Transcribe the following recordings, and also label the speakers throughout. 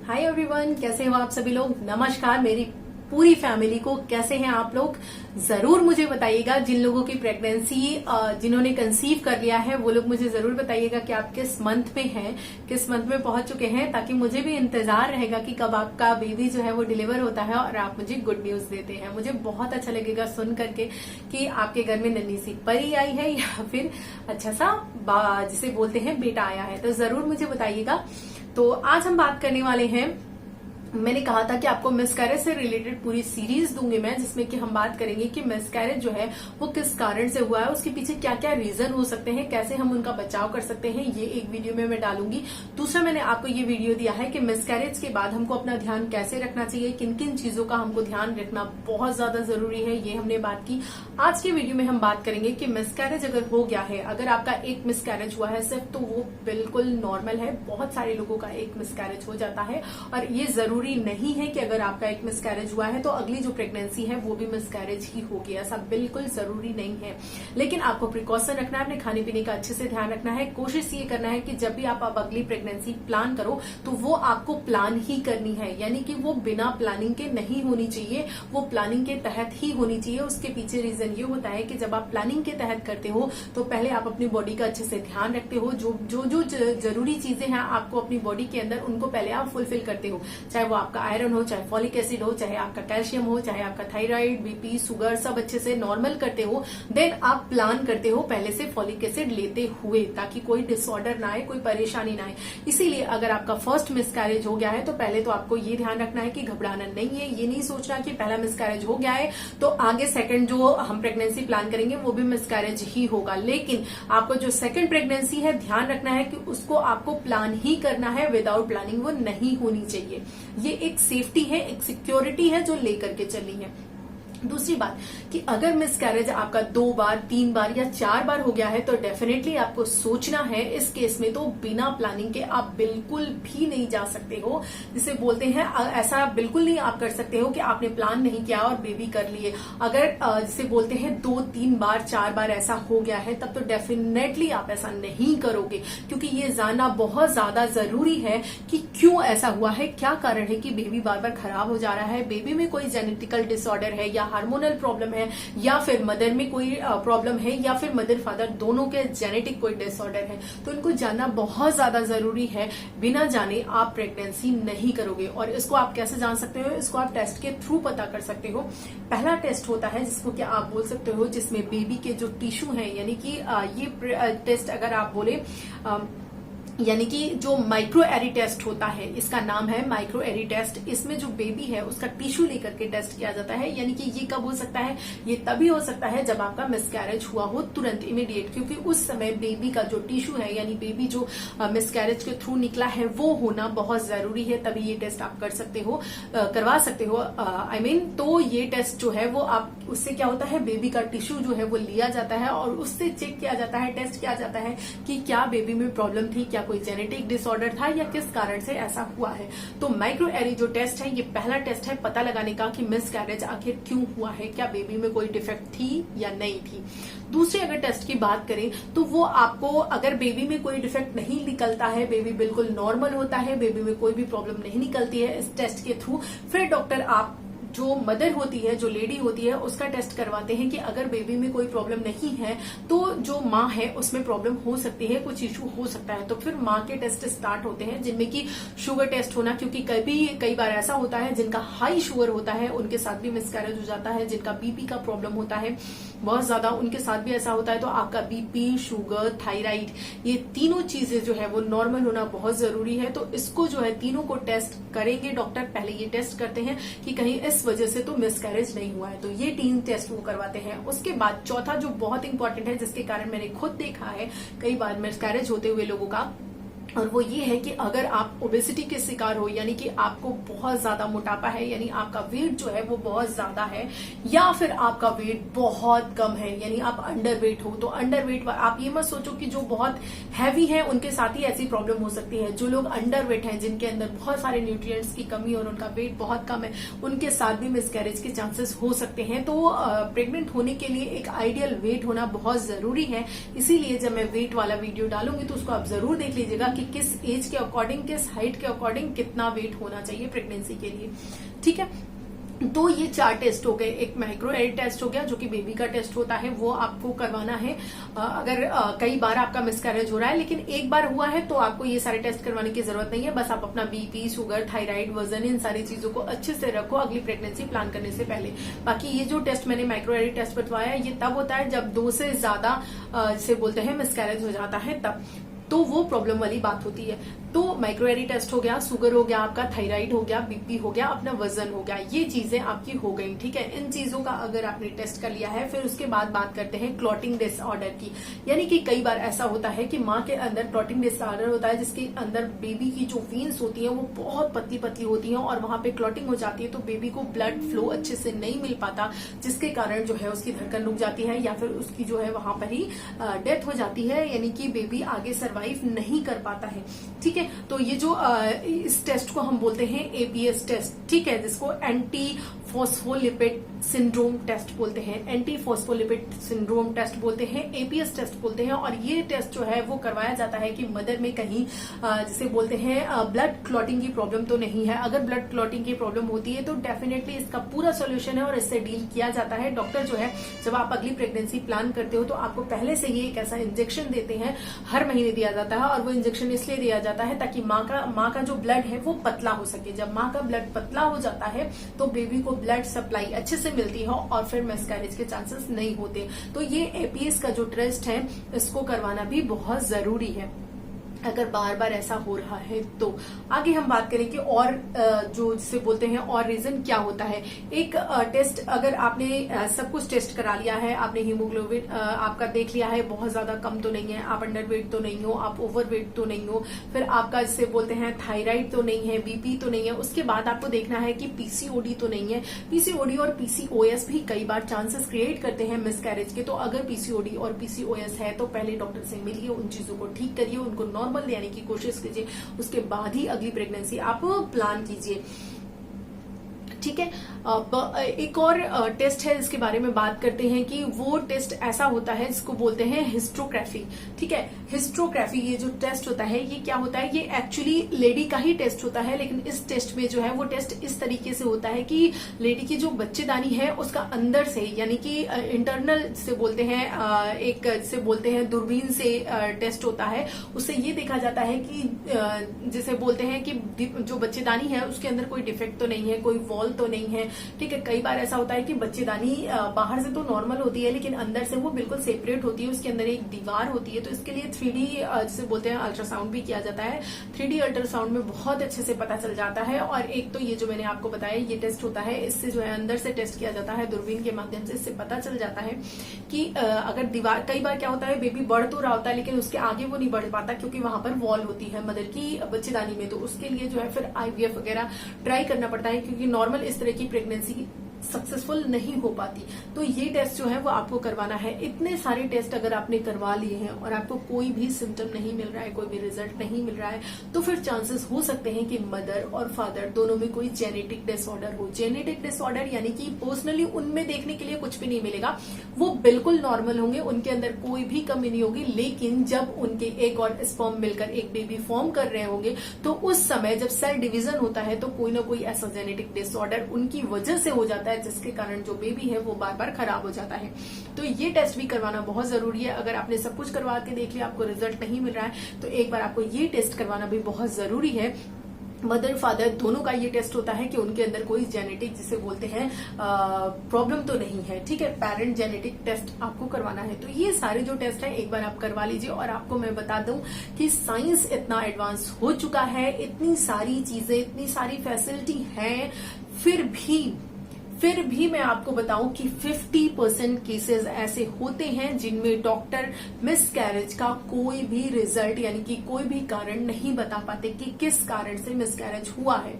Speaker 1: Hi everyone, कैसे हो आप सभी लोग। नमस्कार मेरी पूरी फैमिली को। कैसे हैं आप लोग, जरूर मुझे बताइएगा। जिन लोगों की प्रेगनेंसी जिन्होंने कंसीव कर लिया है वो लोग मुझे जरूर बताइएगा कि आप किस मंथ में हैं, किस मंथ में पहुंच चुके हैं, ताकि मुझे भी इंतजार रहेगा कि कब आपका बेबी जो है वो डिलीवर होता है और आप मुझे गुड न्यूज देते हैं। मुझे बहुत अच्छा लगेगा सुन करके कि आपके घर में नन्ही सी परी आई है या फिर अच्छा सा जिसे बोलते हैं बेटा आया है। तो जरूर मुझे बताइएगा। तो आज हम बात करने वाले हैं, मैंने कहा था कि आपको मिसकैरेज से रिलेटेड पूरी सीरीज दूंगी मैं, जिसमें कि हम बात करेंगे कि मिसकैरेज जो है वो किस कारण से हुआ है, उसके पीछे क्या क्या रीजन हो सकते हैं, कैसे हम उनका बचाव कर सकते हैं, ये एक वीडियो में मैं डालूंगी। दूसरा, मैंने आपको ये वीडियो दिया है कि मिसकैरेज के बाद हमको अपना ध्यान कैसे रखना चाहिए, किन किन चीजों का हमको ध्यान रखना बहुत ज्यादा जरूरी है, ये हमने बात की। आज के वीडियो में हम बात करेंगे कि मिसकैरेज अगर हो गया है, अगर आपका एक मिसकैरेज हुआ है सिर्फ, तो वो बिल्कुल नॉर्मल है। बहुत सारे लोगों का एक मिसकैरेज हो जाता है और ये जरूरी नहीं है कि अगर आपका एक मिसकैरेज हुआ है तो अगली जो प्रेगनेंसी है वो भी मिसकैरेज ही होगी, ऐसा बिल्कुल जरूरी नहीं है। लेकिन आपको प्रिकॉशन रखना है, अपने खाने पीने का अच्छे से ध्यान रखना है। कोशिश ये करना है कि जब भी आप अगली प्रेगनेंसी प्लान करो तो वो आपको प्लान ही करनी है, यानी कि वो बिना प्लानिंग के नहीं होनी चाहिए, वो प्लानिंग के तहत ही होनी चाहिए। उसके पीछे रीजन ये होता है कि जब आप प्लानिंग के तहत करते हो तो पहले आप अपनी बॉडी का अच्छे से ध्यान रखते हो, जो जरूरी चीजें हैं आपको अपनी बॉडी के अंदर, उनको पहले आप फुलफिल करते हो। चाहे वो आपका आयरन हो, चाहे फॉलिक एसिड हो, चाहे आपका कैल्शियम हो, चाहे आपका थायराइड, बीपी, शुगर, सब अच्छे से नॉर्मल करते हो। देन आप प्लान करते हो पहले से फॉलिक एसिड लेते हुए, ताकि कोई डिसऑर्डर ना आए, कोई परेशानी ना आए। इसीलिए अगर आपका फर्स्ट मिसकैरेज हो गया है तो पहले तो आपको ये ध्यान रखना है कि घबराना नहीं है। ये नहीं सोचना कि पहला मिसकैरेज हो गया है तो आगे सेकंड जो हम प्रेगनेंसी प्लान करेंगे वो भी मिसकैरेज ही होगा। लेकिन आपको जो सेकंड प्रेगनेंसी है, ध्यान रखना है कि उसको आपको प्लान ही करना है, विदाउट प्लानिंग वो नहीं होनी चाहिए। ये एक सेफ्टी है, एक सिक्योरिटी है जो लेकर के चलनी है। दूसरी बात कि अगर मिसकैरेज आपका 2 बार, 3 बार या 4 बार हो गया है तो डेफिनेटली आपको सोचना है। इस केस में तो बिना प्लानिंग के आप बिल्कुल भी नहीं जा सकते हो, जिसे बोलते हैं ऐसा बिल्कुल नहीं आप कर सकते हो कि आपने प्लान नहीं किया और बेबी कर लिए। अगर जिसे बोलते हैं 2, 3 बार, 4 बार ऐसा हो गया है तब तो डेफिनेटली आप ऐसा नहीं करोगे, क्योंकि ये जानना बहुत ज्यादा जरूरी है कि क्यों ऐसा हुआ है, क्या कारण है कि बेबी बार बार खराब हो जा रहा है, बेबी में कोई जेनेटिकल डिसऑर्डर है या हार्मोनल प्रॉब्लम है, या फिर मदर में कोई प्रॉब्लम है, या फिर मदर फादर दोनों के जेनेटिक कोई डिसऑर्डर है। तो इनको जानना बहुत ज्यादा जरूरी है। बिना जाने आप प्रेगनेंसी नहीं करोगे। और इसको आप कैसे जान सकते हो, इसको आप टेस्ट के थ्रू पता कर सकते हो। पहला टेस्ट होता है जिसको क्या आप बोल सकते हो, जिसमें बेबी के जो टिश्यू है, यानी कि ये टेस्ट अगर आप बोले यानी कि जो माइक्रो एरी टेस्ट होता है, इसका नाम है माइक्रो एरी टेस्ट। इसमें जो बेबी है उसका टिश्यू लेकर के टेस्ट किया जाता है। यानी कि ये कब हो सकता है, ये तभी हो सकता है जब आपका मिसकैरेज हुआ हो, तुरंत इमीडिएट, क्योंकि उस समय बेबी का जो टिश्यू है, यानी बेबी जो मिसकैरेज के थ्रू निकला है, वो होना बहुत जरूरी है। तभी ये टेस्ट आप कर सकते हो, करवा सकते हो। तो ये टेस्ट जो है वो आप, उससे क्या होता है, बेबी का टिश्यू जो है वो लिया जाता है और उससे चेक किया जाता है, टेस्ट किया जाता है कि क्या बेबी में प्रॉब्लम थी, क्या कोई जेनेटिक डिसऑर्डर था, या किस कारण से ऐसा हुआ है। तो माइक्रो एरी जो टेस्ट है, ये पहला टेस्ट है पता लगाने का कि मिसकैरेज आखिर क्यों हुआ है, क्या बेबी में कोई डिफेक्ट थी या नहीं थी। दूसरे अगर टेस्ट की बात करें तो वो आपको, अगर बेबी में कोई डिफेक्ट नहीं निकलता है, बेबी बिल्कुल नॉर्मल होता है, बेबी में कोई भी प्रॉब्लम नहीं निकलती है इस टेस्ट के थ्रू, फिर डॉक्टर आप जो मदर होती है, जो लेडी होती है, उसका टेस्ट करवाते हैं कि अगर बेबी में कोई प्रॉब्लम नहीं है तो जो माँ है उसमें प्रॉब्लम हो सकती है, कुछ इशू हो सकता है। तो फिर माँ के टेस्ट स्टार्ट होते हैं, जिनमें कि शुगर टेस्ट होना, क्योंकि कई बार ऐसा होता है जिनका हाई शुगर होता है उनके साथ भी मिसकैरेज हो जाता है, जिनका बीपी का प्रॉब्लम होता है बहुत ज्यादा, उनके साथ भी ऐसा होता है। तो आपका बीपी, शुगर, थायराइड, ये तीनों चीजें जो है वो नॉर्मल होना बहुत जरूरी है। तो इसको जो है तीनों को टेस्ट करेंगे डॉक्टर। पहले ये टेस्ट करते हैं कि कहीं इस वजह से तो मिसकैरेज नहीं हुआ है, तो ये 3 टेस्ट वो करवाते हैं। उसके बाद चौथा जो बहुत इंपॉर्टेंट है, जिसके कारण मैंने खुद देखा है कई बार मिसकैरेज होते हुए लोगों का, और वो ये है कि अगर आप ओबेसिटी के शिकार हो, यानी कि आपको बहुत ज्यादा मोटापा है, यानी आपका वेट जो है वो बहुत ज्यादा है, या फिर आपका वेट बहुत कम है, यानी आप अंडर वेट हो। तो अंडर वेट, आप ये मत सोचो कि जो बहुत हैवी है उनके साथ ही ऐसी प्रॉब्लम हो सकती है। जो लोग अंडर वेट हैं, जिनके अंदर बहुत सारे न्यूट्रिएंट्स की कमी और उनका वेट बहुत कम है, उनके साथ भी मिसकैरेज के चांसेस हो सकते हैं। तो प्रेग्नेंट होने के लिए एक आइडियल वेट होना बहुत जरूरी है। इसीलिए जब मैं वेट वाला वीडियो डालूंगी तो उसको आप जरूर देख लीजिएगा कि किस एज के अकॉर्डिंग, किस हाइट के अकॉर्डिंग कितना वेट होना चाहिए प्रेगनेंसी के लिए। ठीक है, तो ये 4 टेस्ट हो गए। एक माइक्रो एरे टेस्ट हो गया जो कि बेबी का टेस्ट होता है, वो आपको करवाना है। अगर कई बार आपका मिसकैरेज हो रहा है लेकिन एक बार हुआ है तो आपको ये सारे टेस्ट करवाने की जरूरत नहीं है। बस आप अपना बीपी, शुगर, थायराइड, वजन, इन सारी चीजों को अच्छे से रखो अगली प्रेगनेंसी प्लान करने से पहले। बाकी ये जो टेस्ट मैंने माइक्रो एरे टेस्ट बतवाया ये तब होता है जब 2 से ज्यादा जिसे बोलते हैं मिसकैरेज हो जाता है, तब तो वो प्रॉब्लम वाली बात होती है। तो माइक्रो एरे टेस्ट हो गया, शुगर हो गया आपका, थायराइड हो गया, बीपी हो गया, अपना वजन हो गया, ये चीजें आपकी हो गई। ठीक है, इन चीजों का अगर आपने टेस्ट कर लिया है, फिर उसके बाद बात करते हैं क्लॉटिंग डिसऑर्डर की। यानी कि कई बार ऐसा होता है कि माँ के अंदर क्लॉटिंग डिसऑर्डर होता है जिसके अंदर बेबी की जो वीन्स होती है वो बहुत पतली पतली होती है और वहां पे क्लॉटिंग हो जाती है, तो बेबी को ब्लड फ्लो अच्छे से नहीं मिल पाता, जिसके कारण जो है उसकी धड़कन रुक जाती है या फिर उसकी जो है वहां पर ही डेथ हो जाती है, यानी कि बेबी आगे सर्वाइव नहीं कर पाता है। ठीक है, तो ये जो इस टेस्ट को हम बोलते हैं एपीएस टेस्ट, ठीक है, जिसको एंटी फॉस्फोलिपिड सिंड्रोम टेस्ट बोलते हैं, एंटी फॉस्फोलिपिड सिंड्रोम टेस्ट बोलते हैं, एपीएस टेस्ट बोलते हैं। और ये टेस्ट जो है वो करवाया जाता है कि मदर में कहीं जिसे बोलते हैं ब्लड क्लॉटिंग की प्रॉब्लम तो नहीं है। अगर ब्लड क्लॉटिंग की प्रॉब्लम होती है तो डेफिनेटली इसका पूरा सोल्यूशन है और इससे डील किया जाता है। डॉक्टर जो है जब आप अगली प्रेगनेंसी प्लान करते हो तो आपको पहले से ही एक ऐसा इंजेक्शन देते हैं, हर महीने दिया जाता है, और वो इंजेक्शन इसलिए दिया जाता है ताकि माँ का जो ब्लड है वो पतला हो सके। जब माँ का ब्लड पतला हो जाता है तो बेबी को ब्लड सप्लाई अच्छे से मिलती है और फिर मिसकैरेज के चांसेस नहीं होते। तो ये एपीएस का जो टेस्ट है इसको करवाना भी बहुत जरूरी है अगर बार बार ऐसा हो रहा है तो। आगे हम बात करें कि और जो जिसे बोलते हैं और रीजन क्या होता है। एक टेस्ट, अगर आपने सब कुछ टेस्ट करा लिया है, आपने हीमोग्लोबिन आपका देख लिया है बहुत ज्यादा कम तो नहीं है, आप अंडरवेट तो नहीं हो, आप ओवरवेट तो नहीं हो, फिर आपका जिसे बोलते हैं थायराइड तो नहीं है, बीपी तो नहीं है, उसके बाद आपको देखना है कि पीसीओडी तो नहीं है। पीसीओडी और पीसीओएस भी कई बार चांसेस क्रिएट करते हैं मिसकैरेज के। तो अगर पीसीओडी और पीसीओएस है तो पहले डॉक्टर से मिलिए, उन चीजों को ठीक करिए, उनको नॉर्मल लेने की कोशिश कीजिए, उसके बाद ही अगली प्रेगनेंसी आप प्लान कीजिए। ठीक है, एक और टेस्ट है जिसके बारे में बात करते हैं कि वो टेस्ट ऐसा होता है जिसको बोलते हैं हिस्टोग्राफी। ठीक है, हिस्टोग्राफी ये जो टेस्ट होता है ये क्या होता है, ये एक्चुअली लेडी का ही टेस्ट होता है, लेकिन इस टेस्ट में जो है वो टेस्ट इस तरीके से होता है कि लेडी की जो बच्चेदानी है उसका अंदर से, यानी कि इंटरनल जिसे बोलते हैं, एक जिसे बोलते हैं दूरबीन से टेस्ट होता है। उससे ये देखा जाता है कि जिसे बोलते हैं कि जो बच्चेदानी है उसके अंदर कोई डिफेक्ट तो नहीं है, कोई वॉल तो नहीं है। ठीक है, कई बार ऐसा होता है कि बच्चेदानी बाहर से तो नॉर्मल होती है लेकिन अंदर से वो बिल्कुल सेपरेट होती है, उसके अंदर एक दीवार होती है। तो इसके लिए 3D जिसे बोलते हैं अल्ट्रासाउंड भी किया जाता है। 3D अल्ट्रासाउंड में बहुत अच्छे से पता चल जाता है। और एक तो ये जो मैंने आपको बताया ये टेस्ट होता है, इससे जो है अंदर से टेस्ट किया जाता है दूरबीन के माध्यम से। इससे पता चल जाता है कि अगर दीवार, कई बार क्या होता है बेबी बढ़ तो रहा होता है लेकिन उसके आगे वो नहीं बढ़ पाता क्योंकि वहां पर वॉल होती है मदर की बच्चेदानी में। तो उसके लिए जो है फिर आईवीएफ वगैरह ट्राई करना पड़ता है क्योंकि नॉर्मल इस तरह की प्रेगनेंसी सक्सेसफुल नहीं हो पाती। तो ये टेस्ट जो है वो आपको करवाना है। इतने सारे टेस्ट अगर आपने करवा लिए हैं और आपको कोई भी सिम्टम नहीं मिल रहा है, कोई भी रिजल्ट नहीं मिल रहा है, तो फिर चांसेस हो सकते हैं कि मदर और फादर दोनों में कोई जेनेटिक डिसऑर्डर हो। जेनेटिक डिसऑर्डर यानी कि पर्सनली उनमें देखने के लिए कुछ भी नहीं मिलेगा, वो बिल्कुल नॉर्मल होंगे, उनके अंदर कोई भी कमी नहीं होगी। लेकिन जब उनके एग और स्पर्म मिलकर एक बेबी फॉर्म कर रहे होंगे तो उस समय जब सेल डिवीजन होता है तो कोई ना कोई ऐसा जेनेटिक डिसऑर्डर उनकी वजह से हो जाता है जिसके कारण जो बेबी है वो बार बार खराब हो जाता है। तो ये टेस्ट भी करवाना बहुत जरूरी है। अगर आपने सब कुछ करवा के देख लिया, आपको रिजल्ट नहीं मिल रहा है, तो एक बार आपको ये टेस्ट करवाना भी बहुत जरूरी है। मदर फादर दोनों का ये टेस्ट होता है कि उनके अंदर कोई जेनेटिक जिसे बोलते हैं प्रॉब्लम तो नहीं है। ठीक है, पेरेंट जेनेटिक टेस्ट आपको करवाना है। तो ये सारे जो टेस्ट है एक बार आप करवा लीजिए। और आपको मैं बता दूं कि साइंस इतना एडवांस हो चुका है, इतनी सारी चीजें, इतनी सारी फैसिलिटी है, फिर भी मैं आपको बताऊं कि 50% केसेस ऐसे होते हैं जिनमें डॉक्टर मिसकैरेज का कोई भी रिजल्ट यानी कि कोई भी कारण नहीं बता पाते कि किस कारण से मिसकैरेज हुआ है।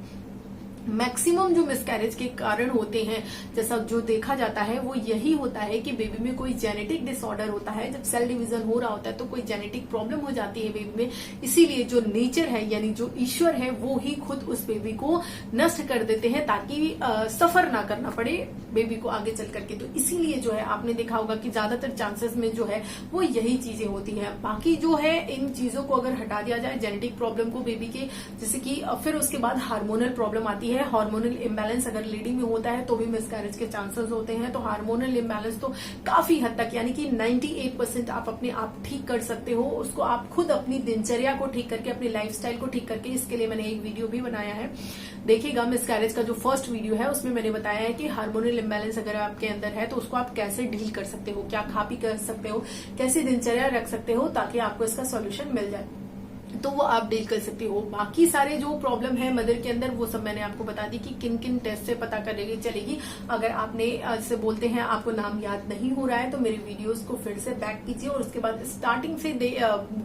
Speaker 1: मैक्सिमम जो मिसकैरेज के कारण होते हैं, जैसा जो देखा जाता है वो यही होता है कि बेबी में कोई जेनेटिक डिसऑर्डर होता है। जब सेल डिवीजन हो रहा होता है तो कोई जेनेटिक प्रॉब्लम हो जाती है बेबी में, इसीलिए जो नेचर है यानी जो ईश्वर है वो ही खुद उस बेबी को नष्ट कर देते हैं ताकि सफर ना करना पड़े बेबी को आगे चल करके। तो इसीलिए जो है आपने देखा होगा कि ज्यादातर चांसेस में जो है वो यही चीजें होती है। बाकी जो है इन चीजों को अगर हटा दिया जाए, जेनेटिक प्रॉब्लम को बेबी के, जैसे कि फिर उसके बाद हार्मोनल प्रॉब्लम आती है। हार्मोनल इम्बैलेंस अगर लेडी में होता है तो भी मिसकैरेज के चांसेस होते हैं। तो हार्मोनल इम्बैलेंस तो काफी हद तक यानी कि 98% आप अपने आप ठीक कर सकते हो। उसको आप खुद अपनी दिनचर्या को ठीक करके, अपनी लाइफस्टाइल को ठीक करके, इसके लिए मैंने एक वीडियो भी बनाया है, देखिएगा। मिसकैरेज का जो फर्स्ट वीडियो है उसमें मैंने बताया है कि हार्मोनल इम्बैलेंस अगर आपके अंदर है तो उसको आप कैसे डील कर सकते हो, क्या खा पी कर सकते हो, कैसी दिनचर्या रख सकते हो ताकि आपको इसका सॉल्यूशन मिल जाए, तो वो आप डील कर सकते हो। बाकी सारे जो प्रॉब्लम है मदर के अंदर वो सब मैंने आपको बता दी कि किन किन टेस्ट से पता करेगी चलेगी। अगर आपने जैसे बोलते हैं आपको नाम याद नहीं हो रहा है तो मेरे वीडियोस को फिर से बैक कीजिए और उसके बाद स्टार्टिंग से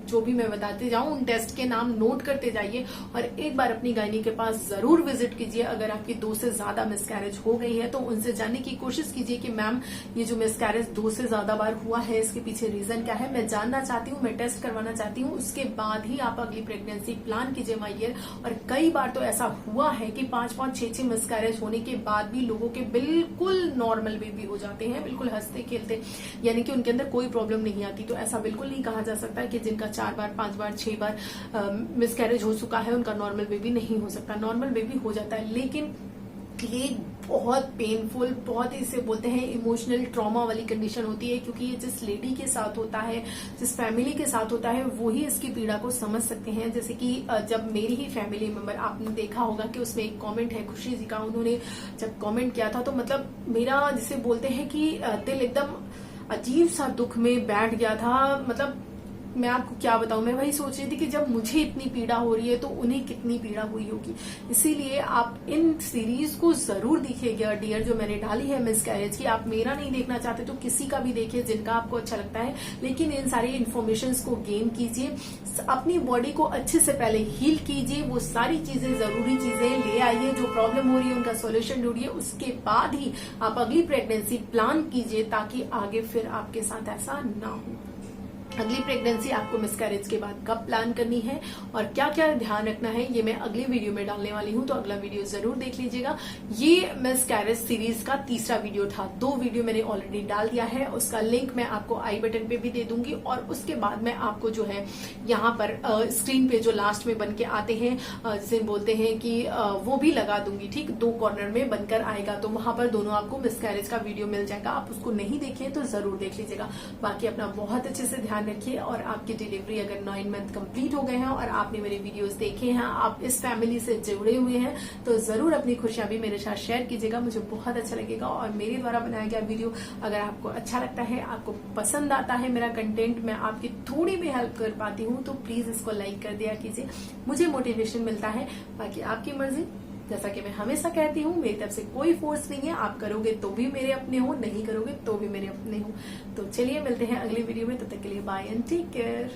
Speaker 1: जो भी मैं बताते जाऊं उन टेस्ट के नाम नोट करते जाइए और एक बार अपनी गायनी के पास जरूर विजिट कीजिए। अगर आपकी 2 से ज्यादा मिसकैरेज हो गई है तो उनसे जानने की कोशिश कीजिए कि मैम ये जो मिसकैरेज 2 से ज्यादा बार हुआ है इसके पीछे रीजन क्या है, मैं जानना चाहती हूँ, मैं टेस्ट करवाना चाहती हूँ। उसके बाद ही आप अगली प्रेगनेंसी प्लान कीजिए माय डियर। और कई बार तो ऐसा हुआ है कि 5-5, 6-6 मिसकैरेज होने के बाद भी लोगों के बिल्कुल नॉर्मल बेबी हो जाते हैं, बिल्कुल हंसते खेलते, यानी कि उनके अंदर कोई प्रॉब्लम नहीं आती। तो ऐसा बिल्कुल नहीं कहा जा सकता कि जिनका 4 बार, 5 बार, 6 बार मिसकैरेज हो चुका है उनका नॉर्मल बेबी नहीं हो सकता। नॉर्मल बेबी हो जाता है, लेकिन ये बहुत पेनफुल, बहुत इसे बोलते हैं इमोशनल ट्रॉमा वाली कंडीशन होती है, क्योंकि ये जिस लेडी के साथ होता है, जिस फैमिली के साथ होता है, वो ही इसकी पीड़ा को समझ सकते हैं। जैसे कि जब मेरी ही फैमिली मेंबर, आपने देखा होगा कि उसमें एक कमेंट है खुशी जी का, उन्होंने जब कमेंट किया था तो मतलब मेरा जिसे बोलते हैं कि दिल एकदम अजीब सा दुख में बैठ गया था। मतलब मैं आपको क्या बताऊं, मैं वही सोच रही थी कि जब मुझे इतनी पीड़ा हो रही है तो उन्हें कितनी पीड़ा हुई होगी। इसीलिए आप इन सीरीज को जरूर देखिएगा डियर, जो मैंने डाली है मिसकैरेज की। आप मेरा नहीं देखना चाहते तो किसी का भी देखिए जिनका आपको अच्छा लगता है, लेकिन इन सारी इन्फॉर्मेशन को गेन कीजिए, अपनी बॉडी को अच्छे से पहले हील कीजिए, वो सारी चीजें, जरूरी चीजें ले आइए, जो प्रॉब्लम हो रही है उनका सोल्यूशन ढूंढिए, उसके बाद ही आप अगली प्रेगनेंसी प्लान कीजिए ताकि आगे फिर आपके साथ ऐसा ना हो। अगली प्रेगनेंसी आपको मिसकैरेज के बाद कब प्लान करनी है और क्या क्या ध्यान रखना है, ये मैं अगली वीडियो में डालने वाली हूं, तो अगला वीडियो जरूर देख लीजिएगा। ये मिसकैरेज सीरीज का तीसरा वीडियो था। 2 वीडियो मैंने ऑलरेडी डाल दिया है, उसका लिंक मैं आपको आई बटन पे भी दे दूंगी और उसके बाद मैं आपको जो है यहाँ पर स्क्रीन पे जो लास्ट में बन के आते हैं, जिसे बोलते हैं कि वो भी लगा दूंगी, ठीक 2 कॉर्नर में बनकर आएगा, तो वहां पर दोनों आपको मिसकैरेज का वीडियो मिल जाएगा। आप उसको नहीं देखे तो जरूर देख लीजिएगा। बाकी अपना बहुत अच्छे से ध्यान रखिए और आपकी डिलीवरी अगर 9 मंथ कंप्लीट हो गए हैं और आपने मेरे वीडियोस देखे हैं, आप इस फैमिली से जुड़े हुए हैं, तो जरूर अपनी खुशियां भी मेरे साथ शेयर कीजिएगा, मुझे बहुत अच्छा लगेगा। और मेरे द्वारा बनाया गया वीडियो अगर आपको अच्छा लगता है, आपको पसंद आता है मेरा कंटेंट, मैं आपकी थोड़ी भी हेल्प कर पाती हूँ तो प्लीज इसको लाइक कर दिया कीजिए, मुझे मोटिवेशन मिलता है। बाकी आपकी मर्जी, जैसा कि मैं हमेशा कहती हूँ, मेरी तरफ से कोई फोर्स नहीं है, आप करोगे तो भी मेरे अपने हो, नहीं करोगे तो भी मेरे अपने हो। तो चलिए मिलते हैं अगली वीडियो में, तब तक के लिए बाय एंड टेक केयर।